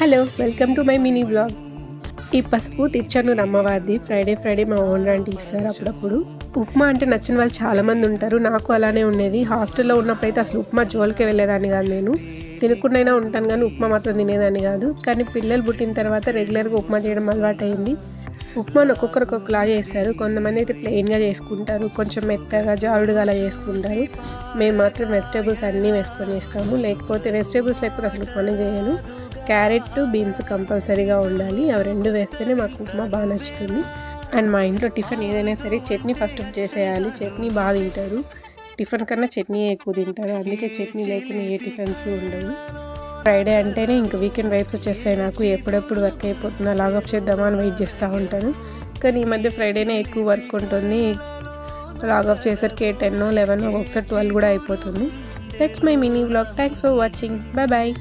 Hello welcome to my mini blog. ఈ పసుపు తిరుచానూరు అమ్మవారిది. ఫ్రైడే మా ఓనర్ ఆంటీ ఇస్తారు అప్పుడప్పుడు. ఉప్మా అంటే నచ్చిన వాళ్ళు చాలామంది ఉంటారు. నాకు అలానే ఉండేది. హాస్టల్లో ఉన్నప్పుడైతే అసలు ఉప్మా జోలికే వెళ్ళేదాన్ని కాదు. నేను తినకుండానే ఉంటాను కానీ ఉప్మా మాత్రం తినేదాన్ని కాదు. కానీ పిల్లలు పుట్టిన తర్వాత రెగ్యులర్గా ఉప్మా చేయడం అలవాటైంది. ఉప్మాను ఒక్కొక్కరు ఒక్కొక్కలా చేస్తారు. కొంతమంది అయితే ప్లెయిన్గా చేసుకుంటారు, కొంచెం మెత్తగా జారుడుగా అలా చేసుకుంటారు. మేము మాత్రం వెజిటేబుల్స్ అన్నీ వేసుకొని చేస్తాము. లేకపోతే వెజిటేబుల్స్ లేకపోతే అసలు ఉప్మానే చేయను. క్యారెట్, బీన్స్ కంపల్సరీగా ఉండాలి. అవి రెండు వేస్తేనే మాకు ఉప్మా బాగా నచ్చుతుంది. అండ్ మా ఇంట్లో టిఫిన్ ఏదైనా సరే చట్నీ ఫస్ట్ చేసేయాలి. చట్నీ బాగా తింటారు. టిఫిన్ కన్నా చట్నీ ఎక్కువ తింటారు. అందుకే చట్నీ లేకుండా ఏ టిఫిన్స్ ఉండవు. ఫ్రైడే అంటేనే ఇంకా వీకెండ్ వైబ్స్ వచ్చేస్తాయి నాకు. ఎప్పుడెప్పుడు వర్క్ అయిపోతుందో లాగప్ చేద్దామా అని వెయిట్ చేస్తూ ఉంటాను. కానీ ఈ మధ్య ఫ్రైడేనే ఎక్కువ వర్క్ ఉంటుంది. లాగప్ చేసరికి 10, 11, ఒకసారి 12 కూడా అయిపోతుంది. That's my mini vlog. Thanks for watching. Bye.